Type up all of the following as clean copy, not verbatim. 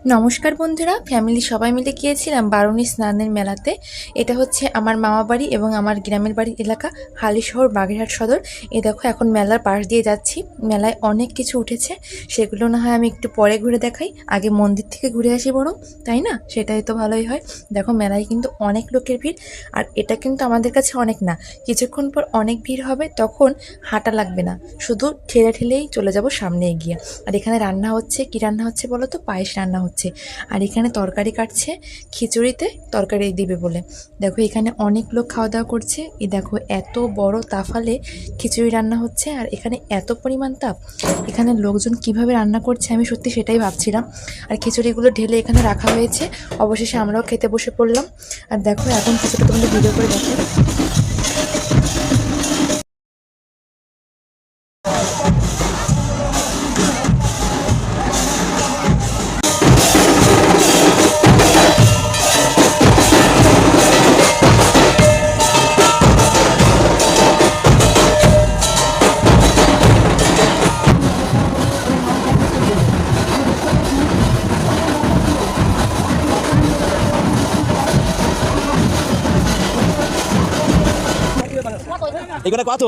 নমস্কার বন্ধুরা, ফ্যামিলি সবাই মিলে গিয়েছিলাম বারুণী স্নানের মেলাতে। এটা হচ্ছে আমার মামা বাড়ি এবং আমার গ্রামের বাড়ির এলাকা, হালিশহর বাগেরহাট সদর। এ দেখো এখন মেলার পাশ দিয়ে যাচ্ছি। মেলায় অনেক কিছু উঠেছে, সেগুলো না হয় আমি একটু পরে ঘুরে দেখাই। আগে মন্দির থেকে ঘুরে আসি বরং, তাই না? সেটাই তো ভালোই হয়। দেখো মেলায় কিন্তু অনেক লোকের ভিড়, আর এটা কিন্তু আমাদের কাছে অনেক না, কিছুক্ষণ পর অনেক ভিড় হবে, তখন হাঁটা লাগবে না, শুধু ঠেলে ঠেলেই চলে যাব সামনে এগিয়ে। আর এখানে রান্না হচ্ছে, কি রান্না হচ্ছে বলো তো? পায়েস রান্না হচ্ছে। আর এখানে তরকারি কাটছে, খিচুড়িতে তরকারি দিবে বলে। দেখো এখানে অনেক লোক খাওয়া দাওয়া করছে। এই দেখো এত বড় তাফালে খিচুড়ি রান্না হচ্ছে, আর এখানে এত পরিমাণ তাপ, এখানে লোকজন কিভাবে রান্না করছে আমি সত্যি সেটাই ভাবছিলাম। আর খিচুড়িগুলো ঢেলে এখানে রাখা হয়েছে। অবশেষে আমরাও খেতে বসে পড়লাম। আর দেখো এখন কিছুটা তোমাদের ভিডিও করে দেখো। এখানে কত?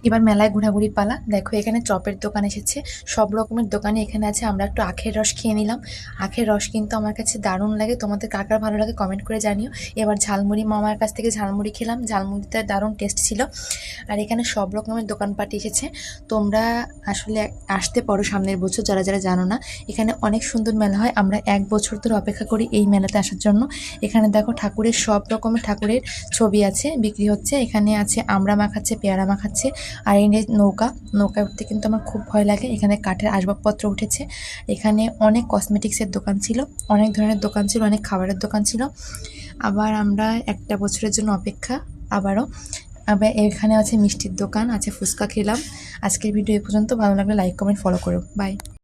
এবার মেলায় ঘোরাঘুরির পালা। দেখো এখানে চপের দোকান এসেছে, সব রকমের দোকানে এখানে আছে। আমরা একটু আখের রস খেয়ে নিলাম। আখের রস কিন্তু আমার কাছে দারুণ লাগে, তোমাদের কার কার ভালো লাগে কমেন্ট করে জানিও। এবার ঝালমুড়ি, মামার কাছ থেকে ঝালমুড়ি খেলাম, ঝালমুড়িতে দারুণ টেস্ট ছিল। আর এখানে সব রকমের দোকানপাট এসেছে। তোমরা আসলে আসতে পারো সামনের বছর, যারা যারা জানো না। এখানে অনেক সুন্দর মেলা হয়, আমরা 1 বছর ধরে অপেক্ষা করি এই মেলাতে আসার জন্য। এখানে দেখো ঠাকুরের সব রকমের ঠাকুরের ছবি আছে, বিক্রি হচ্ছে। এখানে আছে আমড়া মাখাচ্ছে, পেয়ারা মাখাচ্ছে। আর এই নৌকায় উঠতে কিন্তু আমার খুব ভয় লাগে। এখানে কাঠের আসবাবপত্র উঠেছে। এখানে অনেক কসমেটিক্সের দোকান ছিল, অনেক ধরনের দোকান ছিল, অনেক খাবারের দোকান ছিল। আবার আমরা 1 বছরের জন্য অপেক্ষা আবারও। আবার এখানে আছে মিষ্টির দোকান আছে, ফুচকা খেলাম। আজকের ভিডিও এই পর্যন্ত। ভালো লাগলে লাইক কমেন্ট ফলো করো। বাই।